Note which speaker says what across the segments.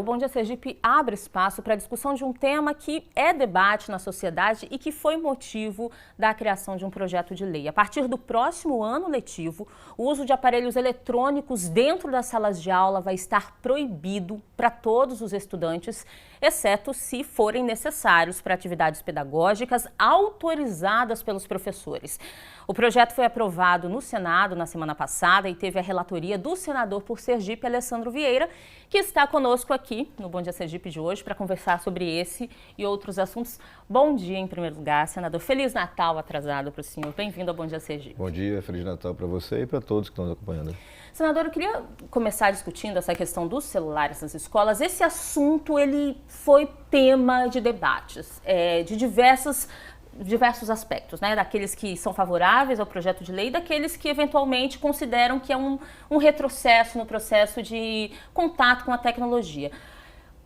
Speaker 1: O Bom Dia Sergipe abre espaço para a discussão de um tema que é debate na sociedade e que foi motivo da criação de um projeto de lei. A partir do próximo ano letivo, o uso de aparelhos eletrônicos dentro das salas de aula vai estar proibido para todos os estudantes, exceto se forem necessários para atividades pedagógicas autorizadas pelos professores. O projeto foi aprovado no Senado na semana passada e teve a relatoria do senador por Sergipe, Alessandro Vieira, que está conosco aqui no Bom Dia Sergipe de hoje para conversar sobre esse e outros assuntos. Bom dia, em primeiro lugar, senador. Feliz Natal atrasado para o senhor. Bem-vindo ao Bom Dia Sergipe.
Speaker 2: Bom dia, Feliz Natal para você e para todos que estão nos acompanhando.
Speaker 1: Senador, eu queria começar discutindo essa questão dos celulares nas escolas. Esse assunto, ele foi tema de debates, de diversos aspectos, né? Daqueles que são favoráveis ao projeto de lei e daqueles que eventualmente consideram que é um retrocesso no processo de contato com a tecnologia.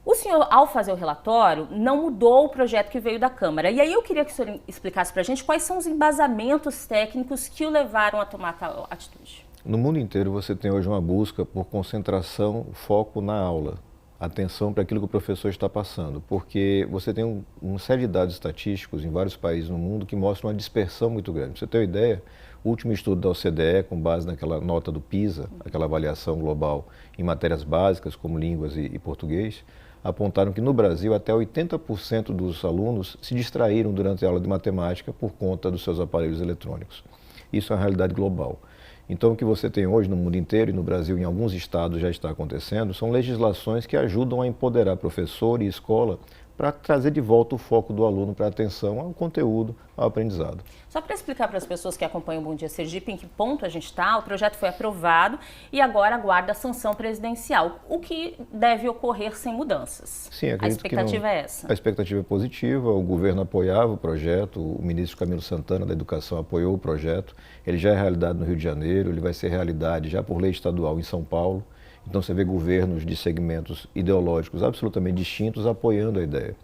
Speaker 1: O senhor, ao fazer o relatório, não mudou o projeto que veio da Câmara. E aí eu queria que o senhor explicasse para a gente quais são os embasamentos técnicos que o levaram a tomar tal atitude.
Speaker 2: No mundo inteiro você tem hoje uma busca por concentração, foco na aula, atenção para aquilo que o professor está passando, porque você tem uma série de dados estatísticos em vários países no mundo que mostram uma dispersão muito grande. Para você ter uma ideia, o último estudo da OCDE, com base naquela nota do PISA, aquela avaliação global em matérias básicas como línguas e português, apontaram que no Brasil até 80% dos alunos se distraíram durante a aula de matemática por conta dos seus aparelhos eletrônicos. Isso é uma realidade global. Então, o que você tem hoje no mundo inteiro e no Brasil, em alguns estados já está acontecendo, são legislações que ajudam a empoderar professor e escola para trazer de volta o foco do aluno para a atenção ao conteúdo, ao aprendizado.
Speaker 1: Só para explicar para as pessoas que acompanham o Bom Dia Sergipe em que ponto a gente está, o projeto foi aprovado e agora aguarda a sanção presidencial, o que deve ocorrer sem mudanças.
Speaker 2: Sim,
Speaker 1: a expectativa é essa?
Speaker 2: A expectativa é positiva, o governo apoiava o projeto, o ministro Camilo Santana da Educação apoiou o projeto, ele já é realidade no Rio de Janeiro, ele vai ser realidade já por lei estadual em São Paulo. Então você vê governos de segmentos ideológicos absolutamente distintos apoiando a ideia.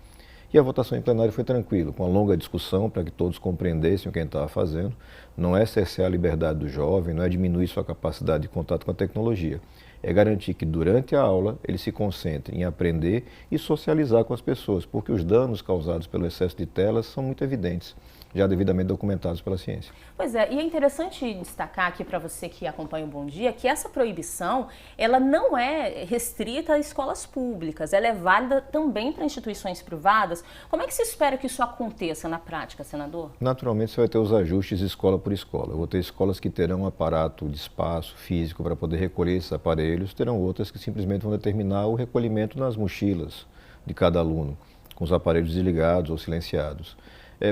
Speaker 2: E a votação em plenário foi tranquila, com uma longa discussão para que todos compreendessem o que a gente estava fazendo. Não é cercear a liberdade do jovem, não é diminuir sua capacidade de contato com a tecnologia. É garantir que durante a aula ele se concentre em aprender e socializar com as pessoas, porque os danos causados pelo excesso de telas são muito evidentes, já devidamente documentados pela ciência.
Speaker 1: Pois é, e é interessante destacar aqui para você que acompanha o Bom Dia, que essa proibição, ela não é restrita a escolas públicas, ela é válida também para instituições privadas. Como é que se espera que isso aconteça na prática, senador?
Speaker 2: Naturalmente você vai ter os ajustes escola por escola. Eu vou ter escolas que terão um aparato de espaço físico para poder recolher esses aparelhos, terão outras que simplesmente vão determinar o recolhimento nas mochilas de cada aluno, com os aparelhos desligados ou silenciados.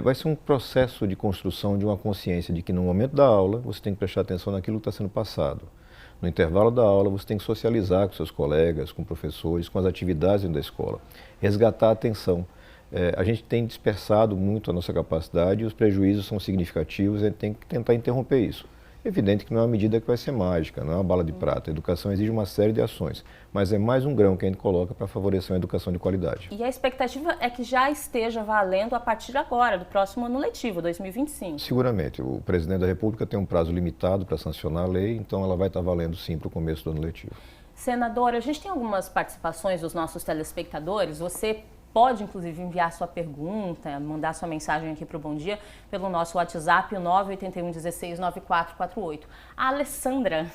Speaker 2: Vai ser um processo de construção de uma consciência de que no momento da aula você tem que prestar atenção naquilo que está sendo passado. No intervalo da aula você tem que socializar com seus colegas, com professores, com as atividades dentro da escola. Resgatar a atenção. A gente tem dispersado muito a nossa capacidade e os prejuízos são significativos e a gente tem que tentar interromper isso. Evidente que não é uma medida que vai ser mágica, não é uma bala de prata. A educação exige uma série de ações, mas é mais um grão que a gente coloca para favorecer uma educação de qualidade.
Speaker 1: E a expectativa é que já esteja valendo a partir de agora, do próximo ano letivo, 2025.
Speaker 2: Seguramente. O presidente da República tem um prazo limitado para sancionar a lei, então ela vai estar valendo sim para o começo do ano letivo.
Speaker 1: Senadora, a gente tem algumas participações dos nossos telespectadores. Você pode, inclusive, enviar sua pergunta, mandar sua mensagem aqui para o Bom Dia pelo nosso WhatsApp, 981169448. A Alessandra,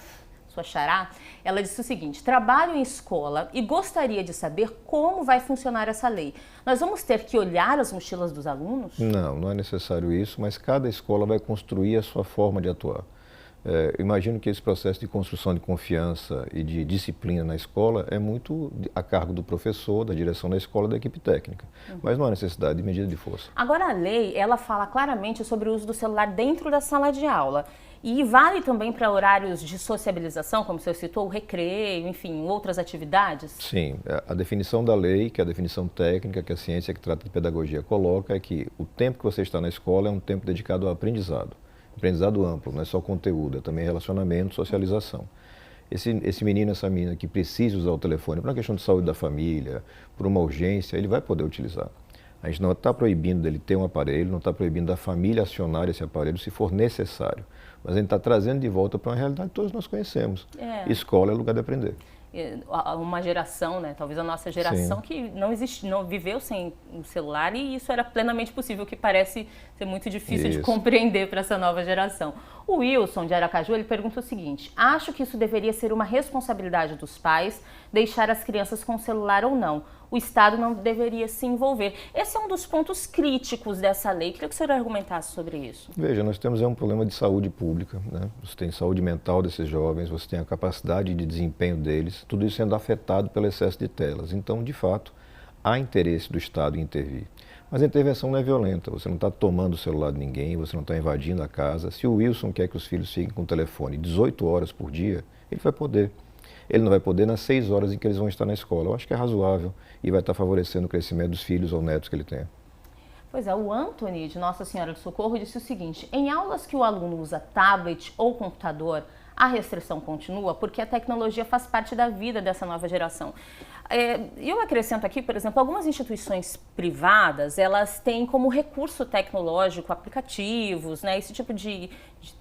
Speaker 1: sua xará, ela disse o seguinte: trabalho em escola e gostaria de saber como vai funcionar essa lei. Nós vamos ter que olhar as mochilas dos alunos?
Speaker 2: Não, não é necessário isso, mas cada escola vai construir a sua forma de atuar. Imagino que esse processo de construção de confiança e de disciplina na escola é muito a cargo do professor, da direção da escola, da equipe técnica. Mas não há necessidade de medida de força.
Speaker 1: Agora a lei, ela fala claramente sobre o uso do celular dentro da sala de aula. E vale também para horários de sociabilização, como o senhor citou, o recreio, enfim, outras atividades?
Speaker 2: Sim, a definição da lei, que é a definição técnica que a ciência que trata de pedagogia coloca, é que o tempo que você está na escola é um tempo dedicado ao aprendizado. Aprendizado amplo, não é só conteúdo, é também relacionamento, socialização. Esse menino, essa menina que precisa usar o telefone por uma questão de saúde da família, por uma urgência, ele vai poder utilizar. A gente não está proibindo dele ter um aparelho, não está proibindo da família acionar esse aparelho se for necessário. Mas a gente está trazendo de volta para uma realidade que todos nós conhecemos. Escola é lugar de aprender.
Speaker 1: uma geração, né, talvez a nossa geração,
Speaker 2: Sim.
Speaker 1: que não viveu sem um celular, e isso era plenamente possível, que parece ser muito difícil de
Speaker 2: Isso.
Speaker 1: compreender para essa nova geração. O Wilson, de Aracaju, ele pergunta o seguinte: acho que isso deveria ser uma responsabilidade dos pais, deixar as crianças com celular ou não. O Estado não deveria se envolver. Esse é um dos pontos críticos dessa lei. Queria que o senhor argumentasse sobre isso.
Speaker 2: Veja, nós temos um problema de saúde pública, né? Você tem saúde mental desses jovens, você tem a capacidade de desempenho deles, tudo isso sendo afetado pelo excesso de telas. Então, de fato, há interesse do Estado em intervir. Mas a intervenção não é violenta, você não está tomando o celular de ninguém, você não está invadindo a casa. Se o Wilson quer que os filhos fiquem com o telefone 18 horas por dia, ele vai poder. Ele não vai poder nas 6 horas em que eles vão estar na escola. Eu acho que é razoável e vai estar favorecendo o crescimento dos filhos ou netos que ele tenha.
Speaker 1: Pois é, o Anthony, de Nossa Senhora do Socorro, disse o seguinte: em aulas que o aluno usa tablet ou computador, a restrição continua porque a tecnologia faz parte da vida dessa nova geração. Eu acrescento aqui, por exemplo, algumas instituições privadas, elas têm como recurso tecnológico aplicativos, né? Esse tipo de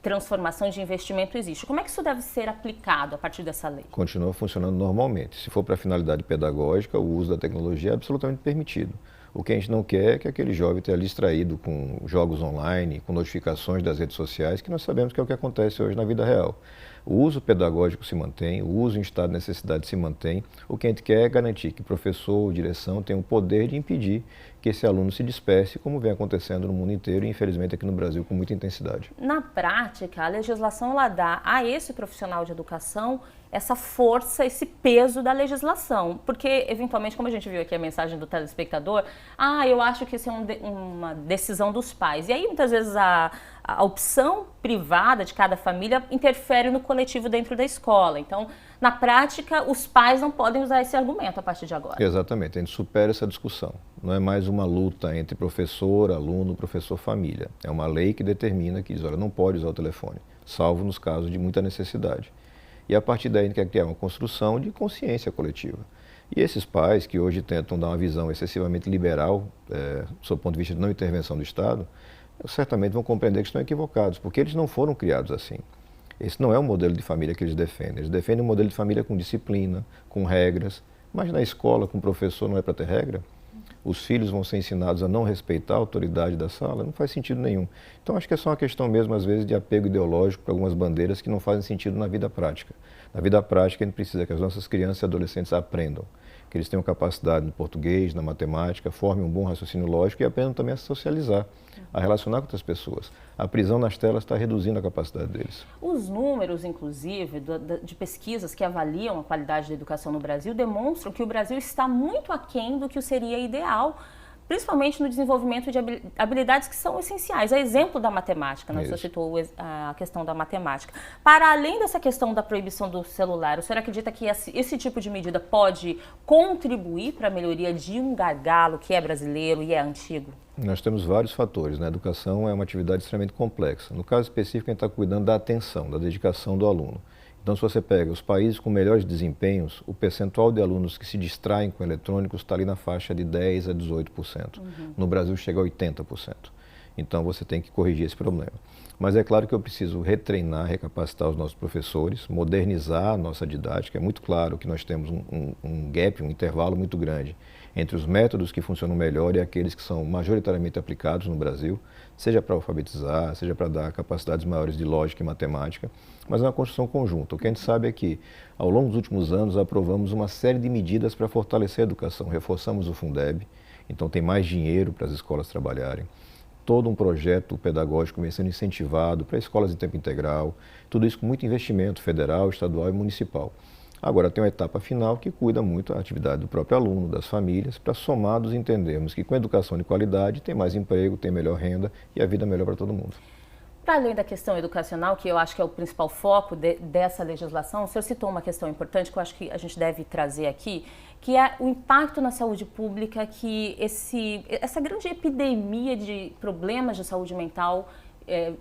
Speaker 1: transformação de investimento existe. Como é que isso deve ser aplicado a partir dessa lei?
Speaker 2: Continua funcionando normalmente. Se for para finalidade pedagógica, o uso da tecnologia é absolutamente permitido. O que a gente não quer é que aquele jovem esteja distraído com jogos online, com notificações das redes sociais, que nós sabemos que é o que acontece hoje na vida real. O uso pedagógico se mantém, o uso em estado de necessidade se mantém. O que a gente quer é garantir que o professor ou direção tenham o poder de impedir que esse aluno se disperse, como vem acontecendo no mundo inteiro e, infelizmente, aqui no Brasil, com muita intensidade.
Speaker 1: Na prática, a legislação ela dá a esse profissional de educação essa força, esse peso da legislação. Porque, eventualmente, como a gente viu aqui a mensagem do telespectador, eu acho que isso é uma decisão dos pais. E aí, muitas vezes, a opção privada de cada família interfere no coletivo dentro da escola. Então, na prática, os pais não podem usar esse argumento a partir de agora.
Speaker 2: Exatamente, a gente supera essa discussão. Não é mais uma luta entre professor, aluno, professor, família. É uma lei que determina que diz, olha, não pode usar o telefone, salvo nos casos de muita necessidade. E a partir daí a gente quer criar uma construção de consciência coletiva. E esses pais que hoje tentam dar uma visão excessivamente liberal, do ponto de vista de não intervenção do Estado, certamente vão compreender que estão equivocados, porque eles não foram criados assim. Esse não é o modelo de família que eles defendem. Eles defendem um modelo de família com disciplina, com regras, mas na escola, com o professor, não é para ter regra? Os filhos vão ser ensinados a não respeitar a autoridade da sala? Não faz sentido nenhum. Então, acho que é só uma questão mesmo, às vezes, de apego ideológico para algumas bandeiras que não fazem sentido na vida prática. Na vida prática, a gente precisa que as nossas crianças e adolescentes aprendam, que eles tenham capacidade no português, na matemática, formem um bom raciocínio lógico e aprendam também a se socializar, a relacionar com outras pessoas. A prisão nas telas está reduzindo a capacidade deles.
Speaker 1: Os números, inclusive, de pesquisas que avaliam a qualidade da educação no Brasil demonstram que o Brasil está muito aquém do que seria ideal, principalmente no desenvolvimento de habilidades que são essenciais. É exemplo da matemática, né? Você citou a questão da matemática. Para além dessa questão da proibição do celular, o senhor acredita que esse tipo de medida pode contribuir para a melhoria de um gargalo que é brasileiro e é antigo?
Speaker 2: Nós temos vários fatores. A educação é uma atividade extremamente complexa. No caso específico, a gente está cuidando da atenção, da dedicação do aluno. Então, se você pega os países com melhores desempenhos, o percentual de alunos que se distraem com eletrônicos está ali na faixa de 10% a 18%. No Brasil chega a 80%. Então, você tem que corrigir esse problema. Mas é claro que eu preciso retreinar, recapacitar os nossos professores, modernizar a nossa didática. É muito claro que nós temos um gap, um intervalo muito grande entre os métodos que funcionam melhor e aqueles que são majoritariamente aplicados no Brasil, seja para alfabetizar, seja para dar capacidades maiores de lógica e matemática, mas é uma construção conjunta. O que a gente sabe é que, ao longo dos últimos anos, aprovamos uma série de medidas para fortalecer a educação. Reforçamos o Fundeb, então tem mais dinheiro para as escolas trabalharem. Todo um projeto pedagógico vem sendo incentivado para escolas de tempo integral, tudo isso com muito investimento federal, estadual e municipal. Agora tem uma etapa final que cuida muito da atividade do próprio aluno, das famílias, para somados entendermos que com educação de qualidade tem mais emprego, tem melhor renda e a vida melhor para todo mundo.
Speaker 1: Para além da questão educacional, que eu acho que é o principal foco dessa legislação, o senhor citou uma questão importante que eu acho que a gente deve trazer aqui, que é o impacto na saúde pública que essa grande epidemia de problemas de saúde mental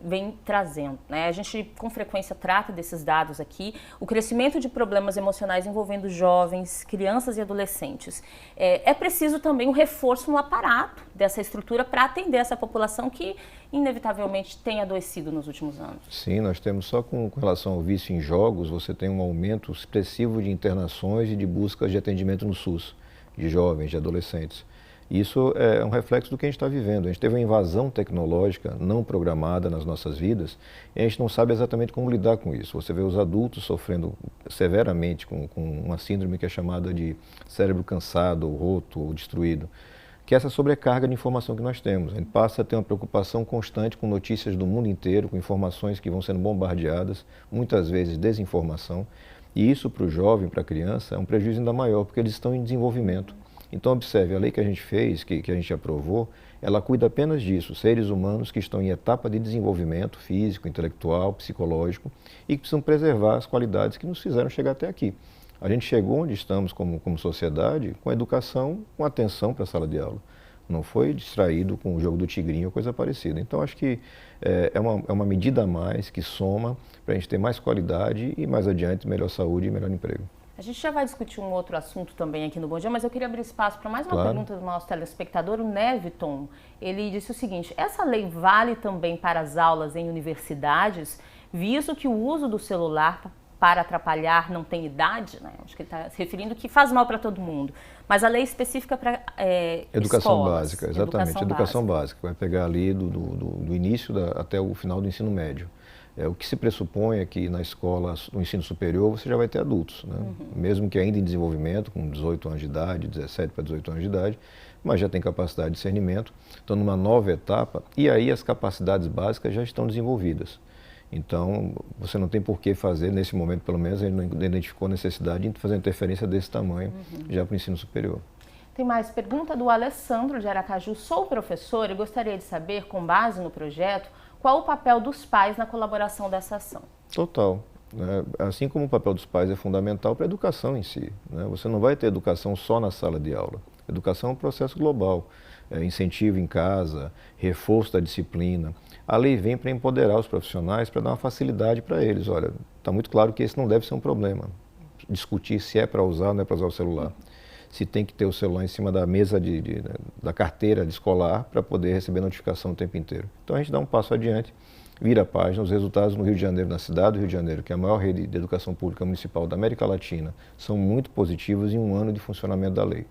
Speaker 1: vem trazendo, né? A gente com frequência trata desses dados aqui, o crescimento de problemas emocionais envolvendo jovens, crianças e adolescentes. É preciso também um reforço no aparato dessa estrutura para atender essa população que inevitavelmente tem adoecido nos últimos anos.
Speaker 2: Sim, nós temos só com relação ao vício em jogos, você tem um aumento expressivo de internações e de buscas de atendimento no SUS, de jovens, de adolescentes. Isso é um reflexo do que a gente está vivendo. A gente teve uma invasão tecnológica não programada nas nossas vidas e a gente não sabe exatamente como lidar com isso. Você vê os adultos sofrendo severamente com uma síndrome que é chamada de cérebro cansado, ou roto, ou destruído, que é essa sobrecarga de informação que nós temos. A gente passa a ter uma preocupação constante com notícias do mundo inteiro, com informações que vão sendo bombardeadas, muitas vezes desinformação, e isso para o jovem, para a criança, é um prejuízo ainda maior, porque eles estão em desenvolvimento. Então, observe, a lei que a gente fez, que a gente aprovou, ela cuida apenas disso, seres humanos que estão em etapa de desenvolvimento físico, intelectual, psicológico e que precisam preservar as qualidades que nos fizeram chegar até aqui. A gente chegou onde estamos como sociedade com educação, com atenção para a sala de aula. Não foi distraído com o jogo do tigrinho ou coisa parecida. Então, acho que é uma medida a mais que soma para a gente ter mais qualidade e, mais adiante, melhor saúde e melhor emprego.
Speaker 1: A gente já vai discutir um outro assunto também aqui no Bom Dia, mas eu queria abrir espaço para mais uma
Speaker 2: Claro.
Speaker 1: pergunta do nosso telespectador, o Neviton. Ele disse o seguinte: essa lei vale também para as aulas em universidades, visto que o uso do celular para atrapalhar não tem idade, né? Acho que ele está se referindo que faz mal para todo mundo. Mas a lei específica para
Speaker 2: Educação
Speaker 1: escolas,
Speaker 2: básica, exatamente. Educação básica. Vai pegar ali do início até o final do ensino médio. O que se pressupõe é que na escola, no ensino superior, você já vai ter adultos, né? Mesmo que ainda em desenvolvimento, com 18 anos de idade, 17 para 18 anos de idade, mas já tem capacidade de discernimento, estão numa nova etapa, e aí as capacidades básicas já estão desenvolvidas. Então, você não tem por que fazer, nesse momento pelo menos, ele não identificou necessidade de fazer interferência desse tamanho já para o ensino superior.
Speaker 1: Tem mais pergunta do Alessandro de Aracaju. Sou professor e gostaria de saber, com base no projeto, qual o papel dos pais na colaboração dessa ação?
Speaker 2: Total. Assim como o papel dos pais é fundamental para a educação em si, né? Você não vai ter educação só na sala de aula. Educação é um processo global. Incentivo em casa, reforço da disciplina. A lei vem para empoderar os profissionais, para dar uma facilidade para eles. Olha, está muito claro que esse não deve ser um problema. Discutir se é para usar ou não é para usar o celular. Se tem que ter o celular em cima da mesa da carteira de escolar para poder receber notificação o tempo inteiro. Então a gente dá um passo adiante, vira a página. Os resultados no Rio de Janeiro, na cidade do Rio de Janeiro, que é a maior rede de educação pública municipal da América Latina, são muito positivos em um ano de funcionamento da lei.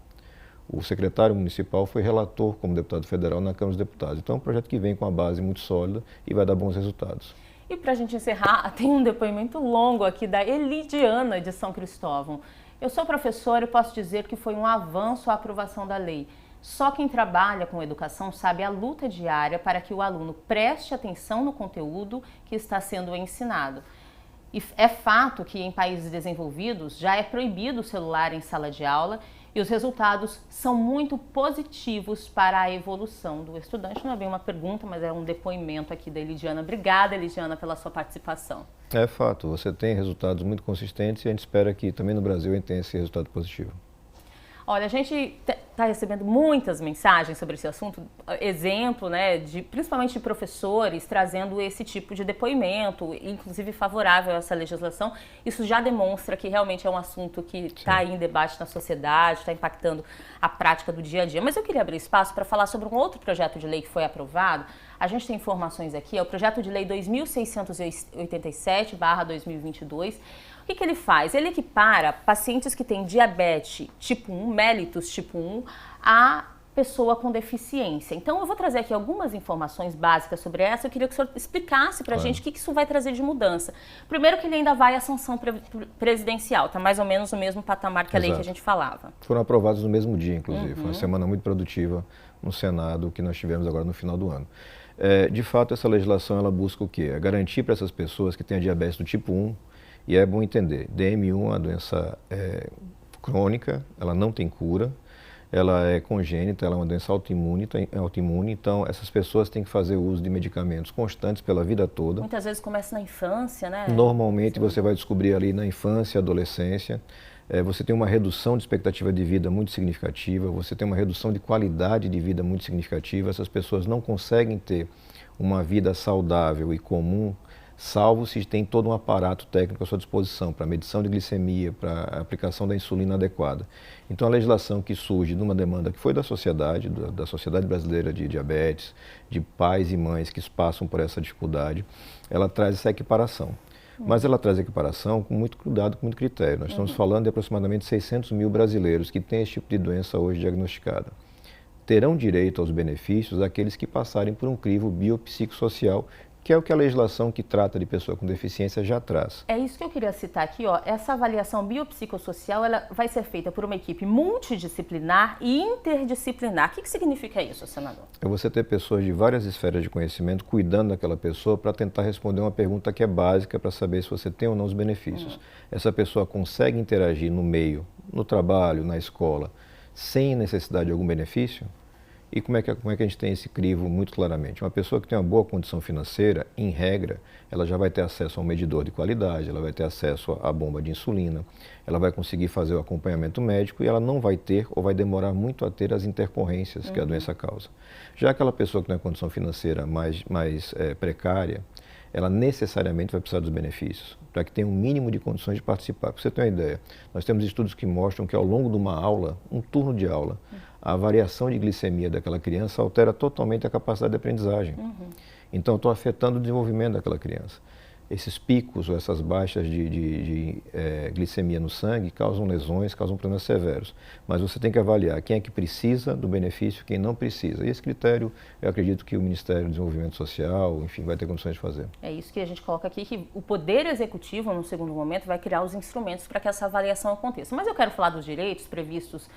Speaker 2: O secretário municipal foi relator como deputado federal na Câmara dos Deputados. Então é um projeto que vem com uma base muito sólida e vai dar bons resultados.
Speaker 1: E para a gente encerrar, tem um depoimento longo aqui da Elidiana de São Cristóvão. Eu sou professora e posso dizer que foi um avanço a aprovação da lei. Só quem trabalha com educação sabe a luta diária para que o aluno preste atenção no conteúdo que está sendo ensinado. E é fato que em países desenvolvidos já é proibido o celular em sala de aula e os resultados são muito positivos para a evolução do estudante. Não é bem uma pergunta, mas é um depoimento aqui da Elidiana. Obrigada, Elidiana, pela sua participação.
Speaker 2: É fato, você tem resultados muito consistentes e a gente espera que também no Brasil a gente tenha esse resultado positivo.
Speaker 1: Olha, a gente está recebendo muitas mensagens sobre esse assunto, exemplo, né, principalmente de professores trazendo esse tipo de depoimento, inclusive favorável a essa legislação. Isso já demonstra que realmente é um assunto que está aí em debate na sociedade, está impactando a prática do dia a dia. Mas eu queria abrir espaço para falar sobre um outro projeto de lei que foi aprovado. A gente tem informações aqui, é o projeto de lei 2687/2022. O que ele faz? Ele equipara pacientes que têm diabetes tipo 1, mellitus tipo 1, a pessoa com deficiência. Então, eu vou trazer aqui algumas informações básicas sobre essa. Eu queria que o senhor explicasse para a gente o que isso vai trazer de mudança. Primeiro que ele ainda vai à sanção presidencial, está mais ou menos no mesmo patamar que a lei que a gente falava.
Speaker 2: Foram aprovados no mesmo dia, inclusive. Foi uma semana muito produtiva no Senado, que nós tivemos agora no final do ano. De fato, essa legislação ela busca o quê? É garantir para essas pessoas que têm a diabetes do tipo 1, e é bom entender, DM1 é uma doença crônica, ela não tem cura, ela é congênita, ela é uma doença autoimune, então essas pessoas têm que fazer uso de medicamentos constantes pela vida toda.
Speaker 1: Muitas vezes começa na infância, né?
Speaker 2: Normalmente você vai descobrir ali na infância, adolescência. Você tem uma redução de expectativa de vida muito significativa, você tem uma redução de qualidade de vida muito significativa. Essas pessoas não conseguem ter uma vida saudável e comum, salvo se tem todo um aparato técnico à sua disposição para medição de glicemia, para a aplicação da insulina adequada. Então, a legislação que surge de uma demanda que foi da sociedade brasileira de diabetes, de pais e mães que passam por essa dificuldade, ela traz essa equiparação. Mas ela traz equiparação com muito cuidado, com muito critério. Nós estamos falando de aproximadamente 600 mil brasileiros que têm esse tipo de doença hoje diagnosticada. Terão direito aos benefícios aqueles que passarem por um crivo biopsicossocial, que é o que a legislação que trata de pessoa com deficiência já traz.
Speaker 1: É isso que eu queria citar aqui, ó. Essa avaliação biopsicossocial, ela vai ser feita por uma equipe multidisciplinar e interdisciplinar. O que significa isso, senador?
Speaker 2: É você ter pessoas de várias esferas de conhecimento cuidando daquela pessoa para tentar responder uma pergunta que é básica para saber se você tem ou não os benefícios. Essa pessoa consegue interagir no meio, no trabalho, na escola, sem necessidade de algum benefício? E como é que a gente tem esse crivo muito claramente? Uma pessoa que tem uma boa condição financeira, em regra, ela já vai ter acesso a um medidor de qualidade, ela vai ter acesso à bomba de insulina, ela vai conseguir fazer o acompanhamento médico e ela não vai ter ou vai demorar muito a ter as intercorrências que a doença causa. Já aquela pessoa que tem uma condição financeira mais precária, ela necessariamente vai precisar dos benefícios, para que tenha um mínimo de condições de participar. Para você ter uma ideia, nós temos estudos que mostram que ao longo de uma aula, um turno de aula, a variação de glicemia daquela criança altera totalmente a capacidade de aprendizagem. Então, estou afetando o desenvolvimento daquela criança. Esses picos ou essas baixas de glicemia no sangue causam lesões, causam problemas severos. Mas você tem que avaliar quem é que precisa do benefício, quem não precisa. E esse critério, eu acredito que o Ministério do Desenvolvimento Social, enfim, vai ter condições de fazer.
Speaker 1: É isso que a gente coloca aqui, que o Poder Executivo, no segundo momento, vai criar os instrumentos para que essa avaliação aconteça. Mas eu quero falar dos direitos previstos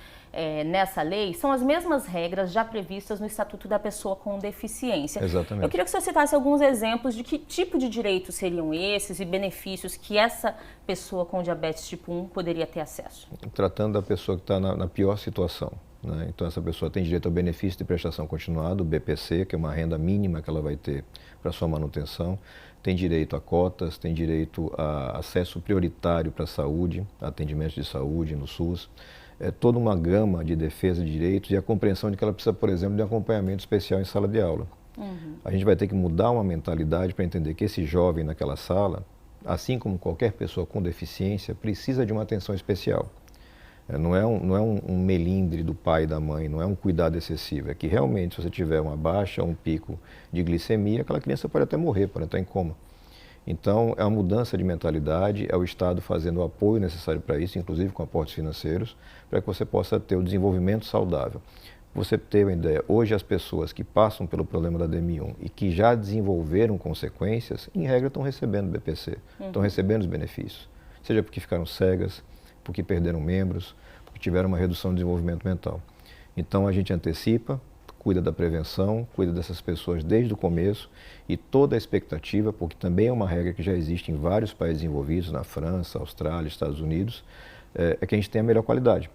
Speaker 1: nessa lei, são as mesmas regras já previstas no Estatuto da Pessoa com Deficiência.
Speaker 2: Exatamente.
Speaker 1: Eu queria que você citasse alguns exemplos de que tipo de direitos seriam esses e benefícios que essa pessoa com diabetes tipo 1 poderia ter acesso.
Speaker 2: Tratando da pessoa que está na pior situação, né? Então, essa pessoa tem direito ao benefício de prestação continuada, o BPC, que é uma renda mínima que ela vai ter para sua manutenção, tem direito a cotas, tem direito a acesso prioritário para a saúde, atendimentos de saúde no SUS, toda uma gama de defesa de direitos e a compreensão de que ela precisa, por exemplo, de um acompanhamento especial em sala de aula. A gente vai ter que mudar uma mentalidade para entender que esse jovem naquela sala, assim como qualquer pessoa com deficiência, precisa de uma atenção especial. Não é um melindre do pai e da mãe, não é um cuidado excessivo. É que realmente, se você tiver uma baixa, um pico de glicemia, aquela criança pode até morrer, pode estar em coma. Então, é uma mudança de mentalidade, é o Estado fazendo o apoio necessário para isso, inclusive com aportes financeiros, para que você possa ter o desenvolvimento saudável. Você ter uma ideia, hoje as pessoas que passam pelo problema da DM1 e que já desenvolveram consequências, em regra estão recebendo BPC, estão recebendo os benefícios. Seja porque ficaram cegas, porque perderam membros, porque tiveram uma redução do desenvolvimento mental. Então a gente antecipa, cuida da prevenção, cuida dessas pessoas desde o começo e toda a expectativa, porque também é uma regra que já existe em vários países envolvidos, na França, Austrália, Estados Unidos, é que a gente tenha a melhor qualidade.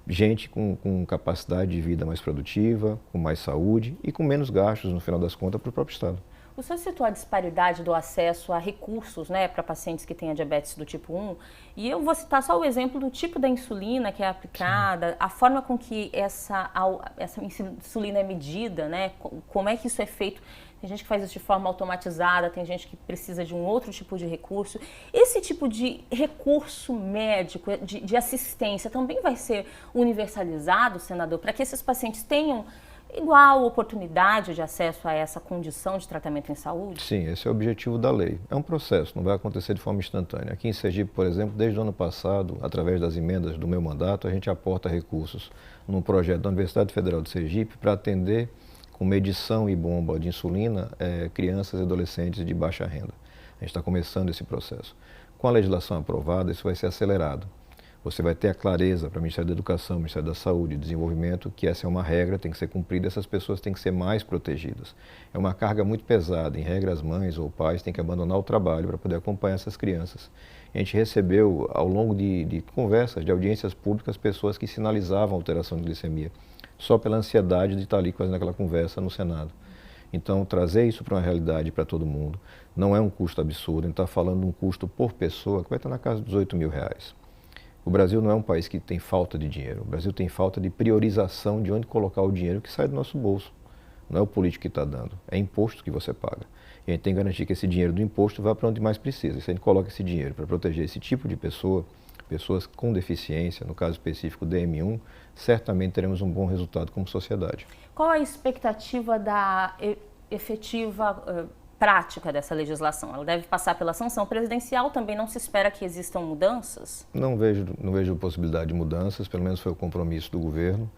Speaker 2: Gente com capacidade de vida mais produtiva, com mais saúde e com menos gastos, no final das contas, para o próprio Estado.
Speaker 1: O senhor citou a disparidade do acesso a recursos, né, para pacientes que têm a diabetes do tipo 1, e eu vou citar só o exemplo do tipo da insulina que é aplicada, a forma com que essa insulina é medida, né, como é que isso é feito. Tem gente que faz isso de forma automatizada, tem gente que precisa de um outro tipo de recurso. Esse tipo de recurso médico, de assistência, também vai ser universalizado, senador, para que esses pacientes tenham igual oportunidade de acesso a essa condição de tratamento em saúde?
Speaker 2: Sim, esse é o objetivo da lei. É um processo, não vai acontecer de forma instantânea. Aqui em Sergipe, por exemplo, desde o ano passado, através das emendas do meu mandato, a gente aporta recursos num projeto da Universidade Federal de Sergipe para atender com medição e bomba de insulina crianças e adolescentes de baixa renda. A gente está começando esse processo. Com a legislação aprovada, isso vai ser acelerado. Você vai ter a clareza para o Ministério da Educação, Ministério da Saúde, Desenvolvimento, que essa é uma regra, tem que ser cumprida, essas pessoas têm que ser mais protegidas. É uma carga muito pesada, em regra as mães ou pais têm que abandonar o trabalho para poder acompanhar essas crianças. A gente recebeu, ao longo de conversas, de audiências públicas, pessoas que sinalizavam alteração de glicemia, só pela ansiedade de estar ali fazendo aquela conversa no Senado. Então, trazer isso para uma realidade para todo mundo não é um custo absurdo, a gente está falando de um custo por pessoa que vai estar na casa dos R$8.000. O Brasil não é um país que tem falta de dinheiro. O Brasil tem falta de priorização de onde colocar o dinheiro que sai do nosso bolso. Não é o político que está dando, é imposto que você paga. E a gente tem que garantir que esse dinheiro do imposto vá para onde mais precisa. E se a gente coloca esse dinheiro para proteger esse tipo de pessoa, pessoas com deficiência, no caso específico DM1, certamente teremos um bom resultado como sociedade.
Speaker 1: Qual a expectativa da efetiva prática dessa legislação? Ela deve passar pela sanção presidencial, também não se espera que existam mudanças?
Speaker 2: Não vejo possibilidade de mudanças, pelo menos foi o compromisso do governo.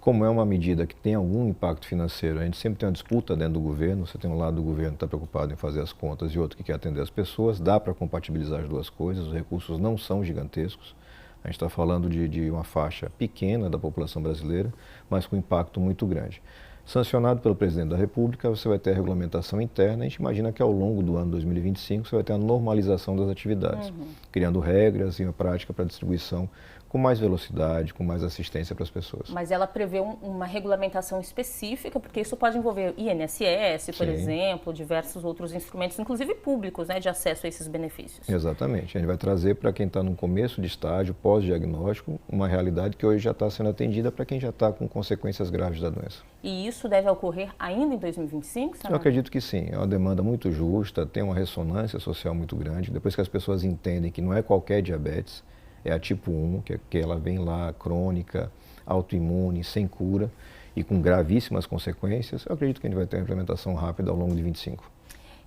Speaker 2: Como é uma medida que tem algum impacto financeiro, a gente sempre tem uma disputa dentro do governo, você tem um lado do governo que está preocupado em fazer as contas e outro que quer atender as pessoas, dá para compatibilizar as duas coisas, os recursos não são gigantescos, a gente está falando de uma faixa pequena da população brasileira, mas com impacto muito grande. Sancionado pelo presidente da República, você vai ter a regulamentação interna. A gente imagina que ao longo do ano 2025 você vai ter a normalização das atividades, criando regras e uma prática para distribuição com mais velocidade, com mais assistência para as pessoas.
Speaker 1: Mas ela prevê uma regulamentação específica, porque isso pode envolver INSS, por exemplo, diversos outros instrumentos, inclusive públicos, né, de acesso a esses benefícios.
Speaker 2: Exatamente. A gente vai trazer para quem está no começo de estágio, pós-diagnóstico, uma realidade que hoje já está sendo atendida para quem já está com consequências graves da doença.
Speaker 1: E isso deve ocorrer ainda em 2025, senador?
Speaker 2: Eu acredito que sim. É uma demanda muito justa, tem uma ressonância social muito grande. Depois que as pessoas entendem que não é qualquer diabetes, é a tipo 1, que ela vem lá crônica, autoimune, sem cura e com gravíssimas consequências, eu acredito que a gente vai ter uma implementação rápida ao longo de 25.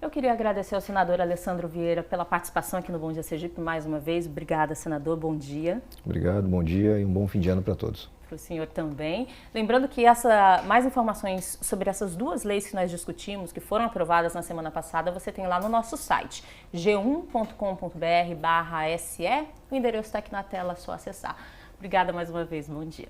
Speaker 1: Eu queria agradecer ao senador Alessandro Vieira pela participação aqui no Bom Dia Sergipe mais uma vez. Obrigada, senador. Bom dia.
Speaker 2: Obrigado, bom dia e um bom fim de ano para todos.
Speaker 1: Para o senhor também. Lembrando que mais informações sobre essas duas leis que nós discutimos, que foram aprovadas na semana passada, você tem lá no nosso site, g1.com.br/se. O endereço está aqui na tela, é só acessar. Obrigada mais uma vez, bom dia.